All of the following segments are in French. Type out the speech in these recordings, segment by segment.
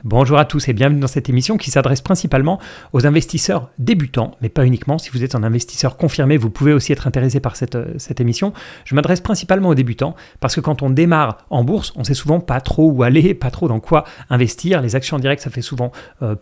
Bonjour à tous et bienvenue dans cette émission qui s'adresse principalement aux investisseurs débutants, mais pas uniquement. Si vous êtes un investisseur confirmé, vous pouvez aussi être intéressé par cette émission. Je m'adresse principalement aux débutants parce que quand on démarre en bourse, on sait souvent pas trop où aller, pas trop dans quoi investir. Les actions en direct, ça fait souvent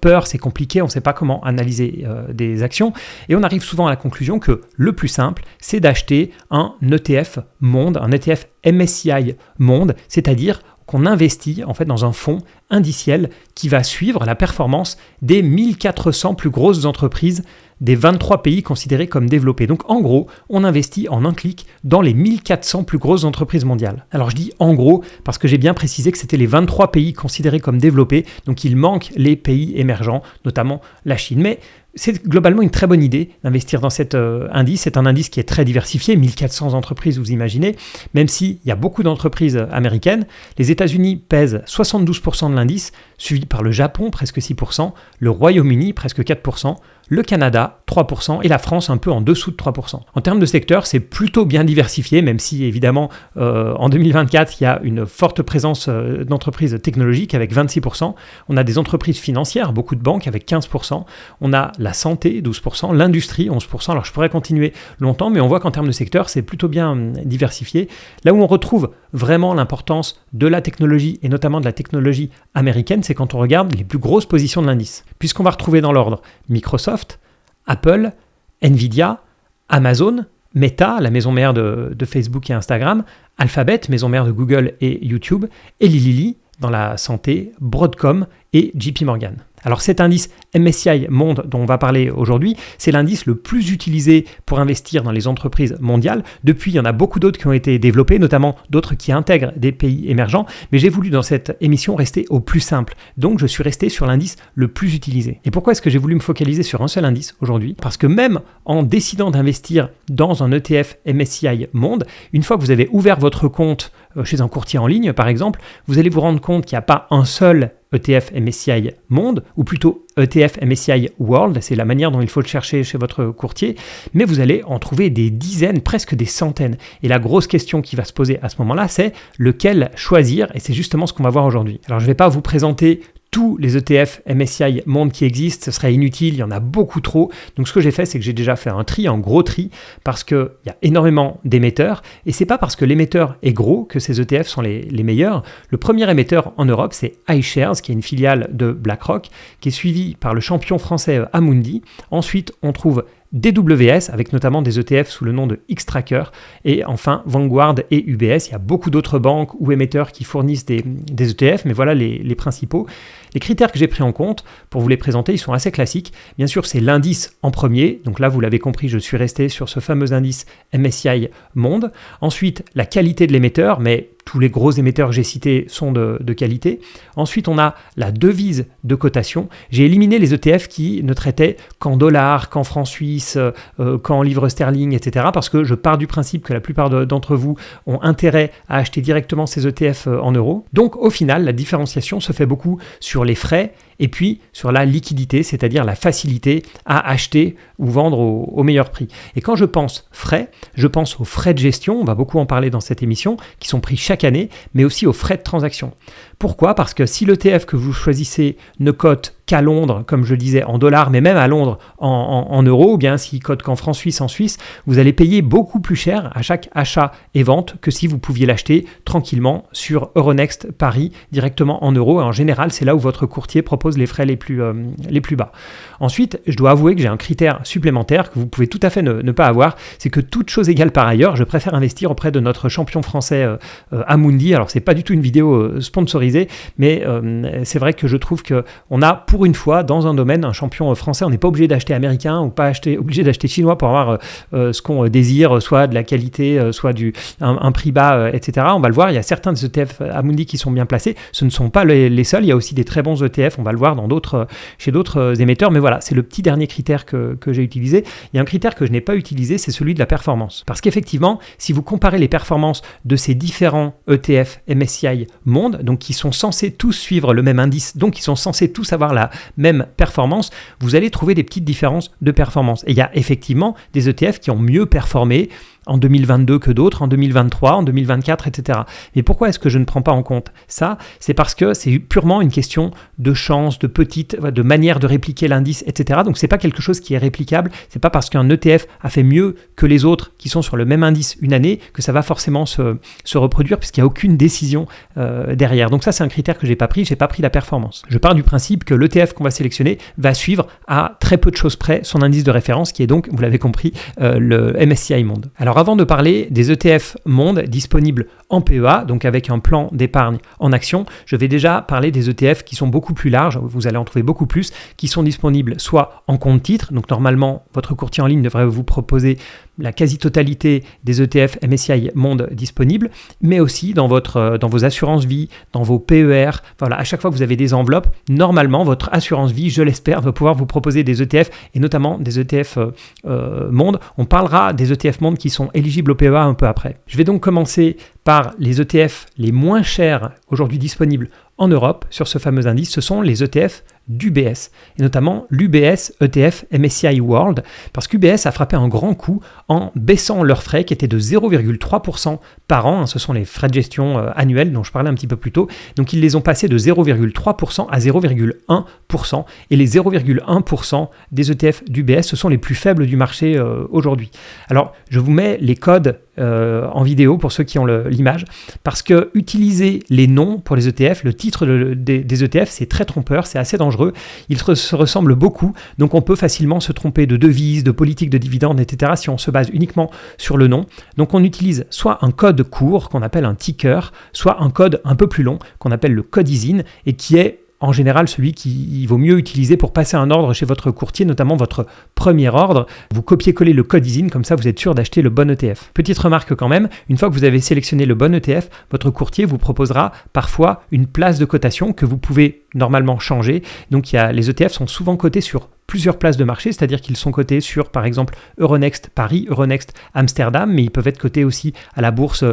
peur, c'est compliqué, on ne sait pas comment analyser des actions. Et on arrive souvent à la conclusion que le plus simple, c'est d'acheter un ETF monde, un ETF MSCI monde, c'est-à-dire qu'on investit en fait dans un fonds indiciel qui va suivre la performance des 1400 plus grosses entreprises des 23 pays considérés comme développés. Donc en gros, on investit en un clic dans les 1400 plus grosses entreprises mondiales. Alors je dis en gros parce que j'ai bien précisé que c'était les 23 pays considérés comme développés, donc il manque les pays émergents, notamment la Chine. Mais c'est globalement une très bonne idée d'investir dans cet indice. C'est un indice qui est très diversifié, 1400 entreprises, vous imaginez, même s'il y a beaucoup d'entreprises américaines. Les États-Unis pèsent 72% de l'indice, suivi par le Japon, presque 6%, le Royaume-Uni, presque 4%, le Canada, 3%, et la France un peu en dessous de 3%. En termes de secteur, c'est plutôt bien diversifié, même si évidemment en 2024, il y a une forte présence d'entreprises technologiques avec 26%. On a des entreprises financières, beaucoup de banques avec 15%. On a la santé, 12%, l'industrie, 11%. Alors je pourrais continuer longtemps, mais on voit qu'en termes de secteur, c'est plutôt bien diversifié. Là où on retrouve vraiment l'importance de la technologie, et notamment de la technologie américaine, c'est quand on regarde les plus grosses positions de l'indice. Puisqu'on va retrouver dans l'ordre Microsoft, Apple, Nvidia, Amazon, Meta, la maison mère de Facebook et Instagram, Alphabet, maison mère de Google et YouTube, et Lilly dans la santé, Broadcom et JP Morgan. Alors cet indice MSCI Monde dont on va parler aujourd'hui, c'est l'indice le plus utilisé pour investir dans les entreprises mondiales. Depuis, il y en a beaucoup d'autres qui ont été développés, notamment d'autres qui intègrent des pays émergents, mais j'ai voulu dans cette émission rester au plus simple. Donc je suis resté sur l'indice le plus utilisé. Et pourquoi est-ce que j'ai voulu me focaliser sur un seul indice aujourd'hui ? Parce que même en décidant d'investir dans un ETF MSCI Monde, une fois que vous avez ouvert votre compte chez un courtier en ligne par exemple, vous allez vous rendre compte qu'il n'y a pas un seul ETF MSCI Monde, ou plutôt ETF MSCI World, c'est la manière dont il faut le chercher chez votre courtier, mais vous allez en trouver des dizaines, presque des centaines. Et la grosse question qui va se poser à ce moment-là, c'est lequel choisir, et c'est justement ce qu'on va voir aujourd'hui. Alors je ne vais pas vous présenter tous les ETF MSCI Monde qui existent, ce serait inutile, il y en a beaucoup trop. Donc ce que j'ai fait, c'est que j'ai déjà fait un tri, un gros tri, parce qu'il y a énormément d'émetteurs, et c'est pas parce que l'émetteur est gros que ces ETF sont les meilleurs. Le premier émetteur en Europe, c'est iShares, qui est une filiale de BlackRock, qui est suivi par le champion français Amundi. Ensuite, on trouve DWS, avec notamment des ETF sous le nom de Xtrackers, et enfin Vanguard et UBS. Il y a beaucoup d'autres banques ou émetteurs qui fournissent des ETF, mais voilà les principaux. Les critères que j'ai pris en compte pour vous les présenter, ils sont assez classiques. Bien sûr, c'est l'indice en premier. Donc là, vous l'avez compris, je suis resté sur ce fameux indice MSCI Monde. Ensuite, la qualité de l'émetteur, mais tous les gros émetteurs que j'ai cités sont de qualité. Ensuite, on a la devise de cotation. J'ai éliminé les ETF qui ne traitaient qu'en dollars, qu'en francs suisses, qu'en livres sterling, etc. Parce que je pars du principe que la plupart d'entre vous ont intérêt à acheter directement ces ETF en euros. Donc, au final, la différenciation se fait beaucoup sur les frais et puis sur la liquidité, c'est-à-dire la facilité à acheter ou vendre au meilleur prix. Et quand je pense frais, je pense aux frais de gestion, on va beaucoup en parler dans cette émission, qui sont pris chaque année, mais aussi aux frais de transaction. Pourquoi ? Parce que si l'ETF que vous choisissez ne cote qu'à Londres, comme je le disais, en dollars, mais même à Londres en euros, ou bien s'il cote qu'en francs suisses en Suisse, vous allez payer beaucoup plus cher à chaque achat et vente que si vous pouviez l'acheter tranquillement sur Euronext Paris directement en euros. Et en général, c'est là où votre courtier propose les frais les plus bas. Ensuite, je dois avouer que j'ai un critère supplémentaire que vous pouvez tout à fait ne pas avoir, c'est que toute chose égale par ailleurs, je préfère investir auprès de notre champion français Amundi. Alors, c'est pas du tout une vidéo sponsorisée, mais c'est vrai que je trouve qu'on a pour une fois dans un domaine un champion français. On n'est pas obligé d'acheter américain ou pas obligé d'acheter chinois pour avoir ce qu'on désire, soit de la qualité, soit un prix bas, etc. On va le voir, il y a certains des ETF Amundi qui sont bien placés. Ce ne sont pas les seuls, il y a aussi des très bons ETF, on va le voir chez d'autres émetteurs, mais voilà, c'est le petit dernier critère que j'ai utilisé. Il y a un critère que je n'ai pas utilisé, c'est celui de la performance. Parce qu'effectivement, si vous comparez les performances de ces différents ETF MSCI Monde, donc qui sont censés tous suivre le même indice, donc qui sont censés tous avoir la même performance, vous allez trouver des petites différences de performance. Et il y a effectivement des ETF qui ont mieux performé en 2022 que d'autres, en 2023, en 2024, etc. Mais pourquoi est-ce que je ne prends pas en compte ça? C'est parce que c'est purement une question de chance, de manière de répliquer l'indice, etc. Donc c'est pas quelque chose qui est réplicable. C'est pas parce qu'un ETF a fait mieux que les autres qui sont sur le même indice une année que ça va forcément se reproduire, puisqu'il n'y a aucune décision derrière. Donc ça, c'est un critère que j'ai pas pris la performance. Je pars du principe que l'ETF qu'on va sélectionner va suivre à très peu de choses près son indice de référence, qui est donc, vous l'avez compris, le MSCI Monde. Alors avant de parler des ETF Monde disponibles en PEA, donc avec un plan d'épargne en action, je vais déjà parler des ETF qui sont beaucoup plus larges, vous allez en trouver beaucoup plus, qui sont disponibles soit en compte titre, donc normalement votre courtier en ligne devrait vous proposer la quasi-totalité des ETF MSCI Monde disponibles, mais aussi dans vos assurances vie, dans vos PER. Voilà, à chaque fois que vous avez des enveloppes, normalement, votre assurance vie, je l'espère, va pouvoir vous proposer des ETF, et notamment des ETF Monde. On parlera des ETF Monde qui sont éligibles au PEA un peu après. Je vais donc commencer par les ETF les moins chers aujourd'hui disponibles en Europe sur ce fameux indice. Ce sont les ETF d'UBS, et notamment l'UBS ETF MSCI World, parce qu'UBS a frappé un grand coup en baissant leurs frais qui étaient de 0,3% par an, ce sont les frais de gestion annuels dont je parlais un petit peu plus tôt, donc ils les ont passés de 0,3% à 0,1%, et les 0,1% des ETF d'UBS, ce sont les plus faibles du marché aujourd'hui. Alors, je vous mets les codes en vidéo pour ceux qui ont l'image, parce que utiliser les noms pour les ETF, le titre des ETF, c'est très trompeur, c'est assez dangereux. Ils se ressemblent beaucoup, donc on peut facilement se tromper de devise, de politique de dividendes, etc. si on se base uniquement sur le nom. Donc on utilise soit un code court qu'on appelle un ticker, soit un code un peu plus long qu'on appelle le code ISIN, et qui est en général celui qu'il vaut mieux utiliser pour passer un ordre chez votre courtier, notamment votre premier ordre. Vous copiez-collez le code ISIN, comme ça vous êtes sûr d'acheter le bon ETF. Petite remarque quand même, une fois que vous avez sélectionné le bon ETF, votre courtier vous proposera parfois une place de cotation que vous pouvez normalement changer. Donc les ETF sont souvent cotés sur plusieurs places de marché, c'est-à-dire qu'ils sont cotés sur, par exemple, Euronext Paris, Euronext Amsterdam, mais ils peuvent être cotés aussi à la bourse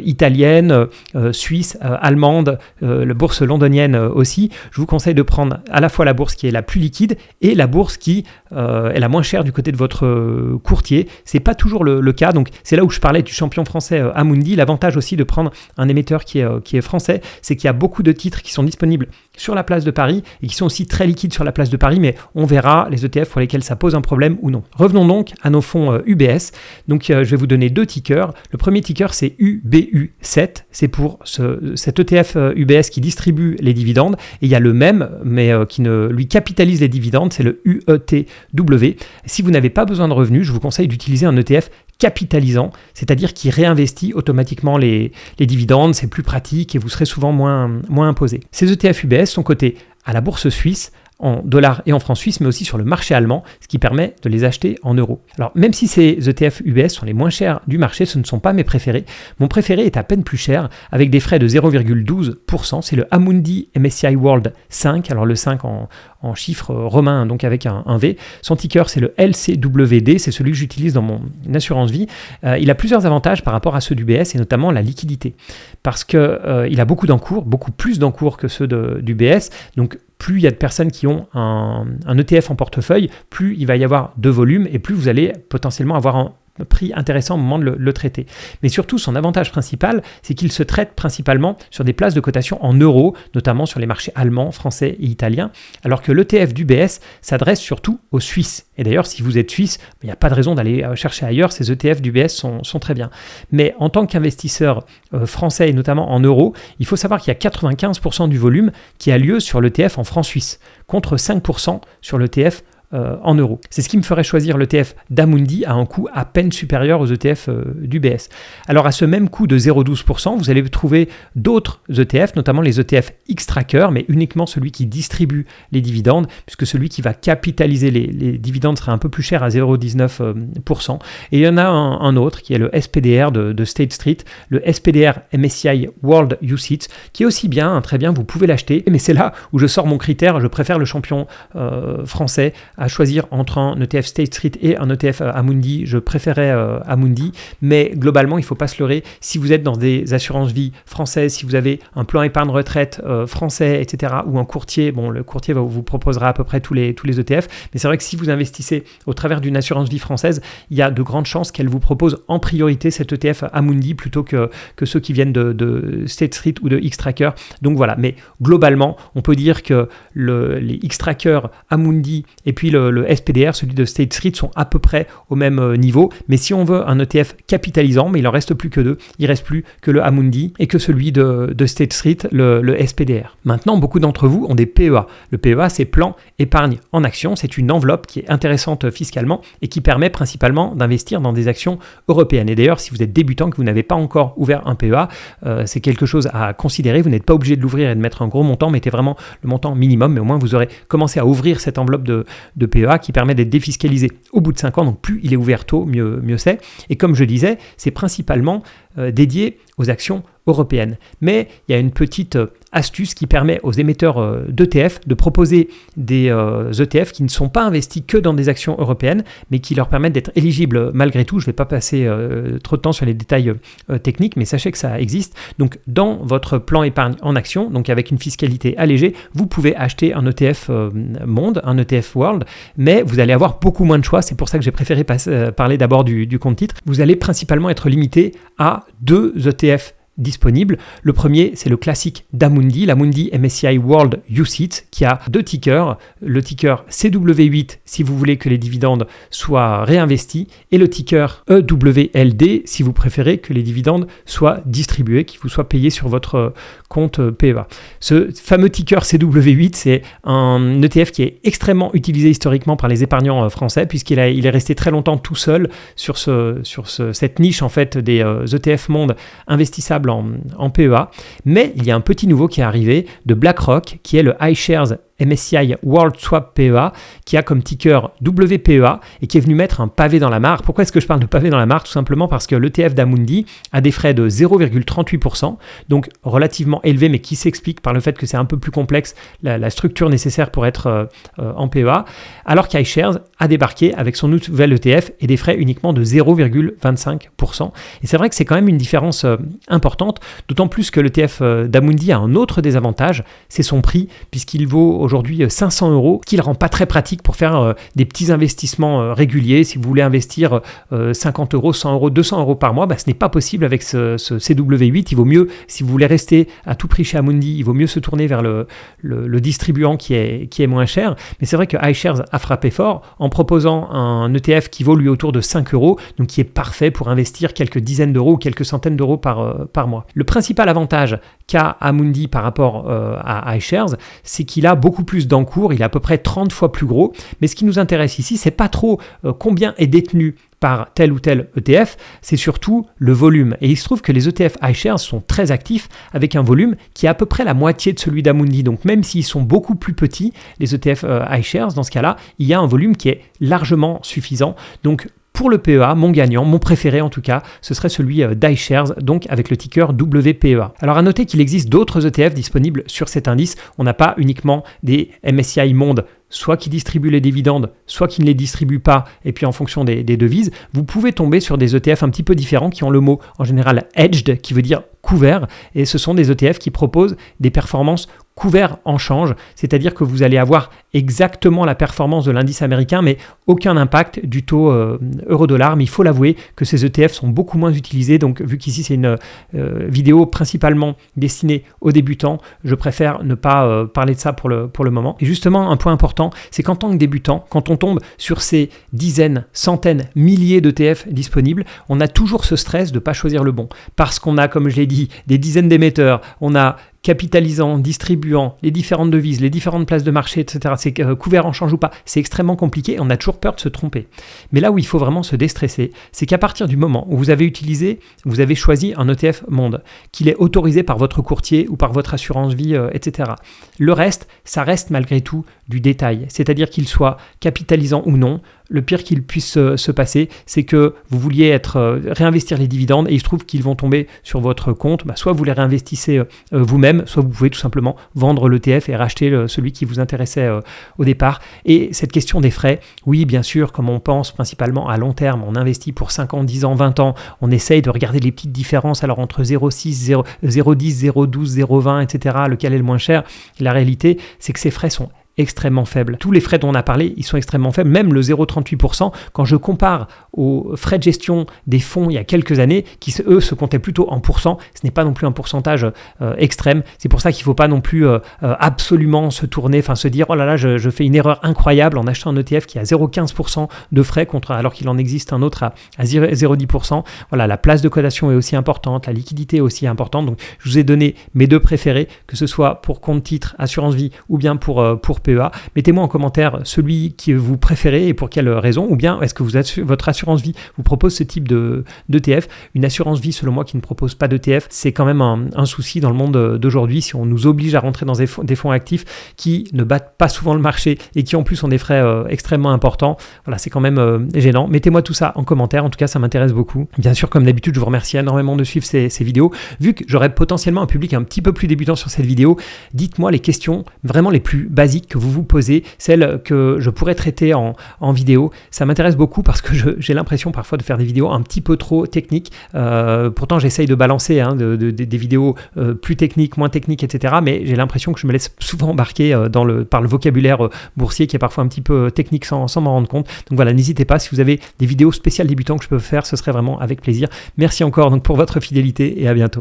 italienne, suisse, allemande, la bourse londonienne aussi. Je vous conseille de prendre à la fois la bourse qui est la plus liquide et la bourse qui est la moins chère du côté de votre courtier. C'est pas toujours le cas, donc c'est là où je parlais du champion français Amundi. L'avantage aussi de prendre un émetteur qui est français, c'est qu'il y a beaucoup de titres qui sont disponibles sur la place de Paris et qui sont aussi très liquides sur la place de Paris, mais on verra les ETF pour lesquels ça pose un problème ou non. Revenons donc à nos fonds UBS. Donc je vais vous donner deux tickers. Le premier ticker, c'est UBU7. C'est pour cet ETF UBS qui distribue les dividendes. Et il y a le même, mais qui ne lui capitalise les dividendes, c'est le UETW. Si vous n'avez pas besoin de revenus, je vous conseille d'utiliser un ETF capitalisant, c'est-à-dire qui réinvestit automatiquement les dividendes. C'est plus pratique et vous serez souvent moins imposé. Ces ETF UBS sont cotés à la bourse suisse, en dollars et en francs suisses, mais aussi sur le marché allemand, ce qui permet de les acheter en euros. Alors, même si ces ETF UBS sont les moins chers du marché, ce ne sont pas mes préférés. Mon préféré est à peine plus cher, avec des frais de 0,12%. C'est le Amundi MSCI World 5, alors le 5 en chiffres romains, donc avec un V. Son ticker, c'est le LCWD, c'est celui que j'utilise dans mon assurance vie. Il a plusieurs avantages par rapport à ceux d'UBS, et notamment la liquidité, parce qu'il a beaucoup d'encours, beaucoup plus d'encours que ceux d'UBS, donc plus il y a de personnes qui ont un ETF en portefeuille, plus il va y avoir de volume et plus vous allez potentiellement avoir un prix intéressant au moment de le traiter. Mais surtout, son avantage principal, c'est qu'il se traite principalement sur des places de cotation en euros, notamment sur les marchés allemands, français et italiens, alors que l'ETF d'UBS s'adresse surtout aux Suisses. Et d'ailleurs, si vous êtes Suisse, il n'y a pas de raison d'aller chercher ailleurs, ces ETF d'UBS sont très bien. Mais en tant qu'investisseur français, et notamment en euros, il faut savoir qu'il y a 95% du volume qui a lieu sur l'ETF en francs suisses, contre 5% sur l'ETF en euros. C'est ce qui me ferait choisir l'ETF d'Amundi à un coût à peine supérieur aux ETF d'UBS. Alors à ce même coût de 0,12%, vous allez trouver d'autres ETF, notamment les ETF Xtrackers, mais uniquement celui qui distribue les dividendes, puisque celui qui va capitaliser les dividendes serait un peu plus cher à 0,19%. Et il y en a un autre qui est le SPDR de State Street, le SPDR MSCI World UCITS, qui est aussi bien, très bien, vous pouvez l'acheter, mais c'est là où je sors mon critère, je préfère le champion français à choisir entre un ETF State Street et un ETF Amundi, je préférais Amundi, mais globalement, il ne faut pas se leurrer. Si vous êtes dans des assurances-vie françaises, si vous avez un plan épargne retraite français, etc., ou un courtier, bon, le courtier vous proposera à peu près tous les ETF, mais c'est vrai que si vous investissez au travers d'une assurance-vie française, il y a de grandes chances qu'elle vous propose en priorité cet ETF Amundi plutôt que ceux qui viennent de State Street ou de Xtrackers. Donc voilà, mais globalement, on peut dire que les Xtrackers Amundi et puis le SPDR, celui de State Street, sont à peu près au même niveau. Mais si on veut un ETF capitalisant, mais il en reste plus que deux, il reste plus que le Amundi et que celui de State Street, le SPDR. Maintenant, beaucoup d'entre vous ont des PEA. Le PEA, c'est plan épargne en action. C'est une enveloppe qui est intéressante fiscalement et qui permet principalement d'investir dans des actions européennes. Et d'ailleurs, si vous êtes débutant, que vous n'avez pas encore ouvert un PEA, c'est quelque chose à considérer. Vous n'êtes pas obligé de l'ouvrir et de mettre un gros montant, mettez vraiment le montant minimum, mais au moins vous aurez commencé à ouvrir cette enveloppe de PEA qui permet d'être défiscalisé au bout de 5 ans. Donc plus il est ouvert tôt, mieux c'est. Et comme je disais, c'est principalement dédié aux actions européennes. Mais il y a une petite astuce qui permet aux émetteurs d'ETF de proposer des ETF qui ne sont pas investis que dans des actions européennes, mais qui leur permettent d'être éligibles malgré tout. Je ne vais pas passer trop de temps sur les détails techniques, mais sachez que ça existe. Donc dans votre plan épargne en action, donc avec une fiscalité allégée, vous pouvez acheter un ETF Monde, un ETF World, mais vous allez avoir beaucoup moins de choix. C'est pour ça que j'ai préféré parler d'abord du compte titre. Vous allez principalement être limité à 2 ETF disponibles. Le premier, c'est le classique d'Amundi, l'Amundi MSCI World UCITS, qui a 2 tickers, le ticker CW8 si vous voulez que les dividendes soient réinvestis et le ticker EWLD si vous préférez que les dividendes soient distribués, qu'ils vous soient payés sur votre compte PEA. Ce fameux ticker CW8, c'est un ETF qui est extrêmement utilisé historiquement par les épargnants français puisqu'il est resté très longtemps tout seul sur cette niche en fait des ETF monde investissables en PEA, mais il y a un petit nouveau qui est arrivé de BlackRock qui est le iShares MSCI World Swap PEA qui a comme ticker WPEA et qui est venu mettre un pavé dans la mare. Pourquoi est-ce que je parle de pavé dans la mare? Tout simplement parce que l'ETF d'Amundi a des frais de 0,38%, donc relativement élevé, mais qui s'explique par le fait que c'est un peu plus complexe la structure nécessaire pour être en PEA, alors qu'iShares a débarqué avec son nouvel ETF et des frais uniquement de 0,25%. Et c'est vrai que c'est quand même une différence importante, d'autant plus que l'ETF d'Amundi a un autre désavantage, c'est son prix, puisqu'il vaut aujourd'hui 500 €, qui ne rend pas très pratique pour faire des petits investissements réguliers. Si vous voulez investir 50 €, 100 €, 200 € par mois, ce n'est pas possible avec ce CW8. Il vaut mieux, si vous voulez rester à tout prix chez Amundi, il vaut mieux se tourner vers le distribuant qui est moins cher. Mais c'est vrai que iShares a frappé fort en proposant un ETF qui vaut lui autour de 5 €, donc qui est parfait pour investir quelques dizaines d'euros ou quelques centaines d'euros par mois. Le principal avantage qu'a Amundi par rapport à iShares, c'est qu'il a beaucoup plus d'encours, il est à peu près 30 fois plus gros, mais ce qui nous intéresse ici, c'est pas trop combien est détenu par tel ou tel ETF, c'est surtout le volume. Et il se trouve que les ETF iShares sont très actifs avec un volume qui est à peu près la moitié de celui d'Amundi. Donc même s'ils sont beaucoup plus petits, les ETF iShares, dans ce cas-là, il y a un volume qui est largement suffisant. Donc pour le PEA, mon gagnant, mon préféré en tout cas, ce serait celui d'iShares, donc avec le ticker WPEA. Alors à noter qu'il existe d'autres ETF disponibles sur cet indice. On n'a pas uniquement des MSCI Monde, soit qui distribuent les dividendes, soit qui ne les distribuent pas, et puis en fonction des devises, vous pouvez tomber sur des ETF un petit peu différents qui ont le mot en général hedged, qui veut dire couvert, et ce sont des ETF qui proposent des performances couverts en change, c'est-à-dire que vous allez avoir exactement la performance de l'indice américain, mais aucun impact du taux euro-dollar. Mais il faut l'avouer que ces ETF sont beaucoup moins utilisés, donc vu qu'ici c'est une vidéo principalement destinée aux débutants, je préfère ne pas parler de ça pour le moment. Et justement, un point important, c'est qu'en tant que débutant, quand on tombe sur ces dizaines, centaines, milliers d'ETF disponibles, on a toujours ce stress de ne pas choisir le bon, parce qu'on a, comme je l'ai dit, des dizaines d'émetteurs, on a capitalisant, distribuant, les différentes devises, les différentes places de marché, etc. C'est couvert en change ou pas, c'est extrêmement compliqué, on a toujours peur de se tromper. Mais là où il faut vraiment se déstresser, c'est qu'à partir du moment où vous avez choisi un ETF Monde, qu'il est autorisé par votre courtier ou par votre assurance vie, etc. Le reste, ça reste malgré tout du détail, c'est-à-dire qu'il soit capitalisant ou non. Le pire qu'il puisse se passer, c'est que vous vouliez réinvestir les dividendes et il se trouve qu'ils vont tomber sur votre compte. Soit vous les réinvestissez vous-même, problème, soit vous pouvez tout simplement vendre l'ETF et racheter celui qui vous intéressait au départ. Et cette question des frais, oui, bien sûr, comme on pense principalement à long terme, on investit pour 5 ans, 10 ans, 20 ans, on essaye de regarder les petites différences alors entre 0,6, 0,10, 0,12, 0,20, etc., lequel est le moins cher. Et la réalité, c'est que ces frais sont extrêmement faible. Tous les frais dont on a parlé, ils sont extrêmement faibles. Même le 0,38%, quand je compare aux frais de gestion des fonds il y a quelques années, qui eux se comptaient plutôt en pourcent, ce n'est pas non plus un pourcentage extrême. C'est pour ça qu'il ne faut pas non plus absolument se tourner, enfin se dire, oh là là, je fais une erreur incroyable en achetant un ETF qui a 0,15% de frais, alors qu'il en existe un autre à 0,10%. Voilà, la place de cotation est aussi importante, la liquidité est aussi importante. Donc, je vous ai donné mes deux préférés, que ce soit pour compte titre, assurance vie ou bien pour PEA. Mettez-moi en commentaire celui que vous préférez et pour quelle raison, ou bien est-ce que votre assurance vie vous propose ce type d'ETF. Une assurance vie, selon moi, qui ne propose pas d'ETF, c'est quand même un souci dans le monde d'aujourd'hui. Si on nous oblige à rentrer dans des fonds actifs qui ne battent pas souvent le marché et qui en plus ont des frais extrêmement importants, voilà, c'est quand même gênant. Mettez-moi tout ça en commentaire, en tout cas ça m'intéresse beaucoup. Bien sûr, comme d'habitude, je vous remercie énormément de suivre ces vidéos. Vu que j'aurai potentiellement un public un petit peu plus débutant sur cette vidéo, dites-moi les questions vraiment les plus basiques que vous vous posez, celles que je pourrais traiter en vidéo. Ça m'intéresse beaucoup parce que j'ai l'impression parfois de faire des vidéos un petit peu trop techniques. Pourtant, j'essaye de balancer des vidéos plus techniques, moins techniques, etc. Mais j'ai l'impression que je me laisse souvent embarquer par le vocabulaire boursier qui est parfois un petit peu technique sans m'en rendre compte. Donc voilà, n'hésitez pas. Si vous avez des vidéos spéciales débutants que je peux faire, ce serait vraiment avec plaisir. Merci encore donc pour votre fidélité et à bientôt.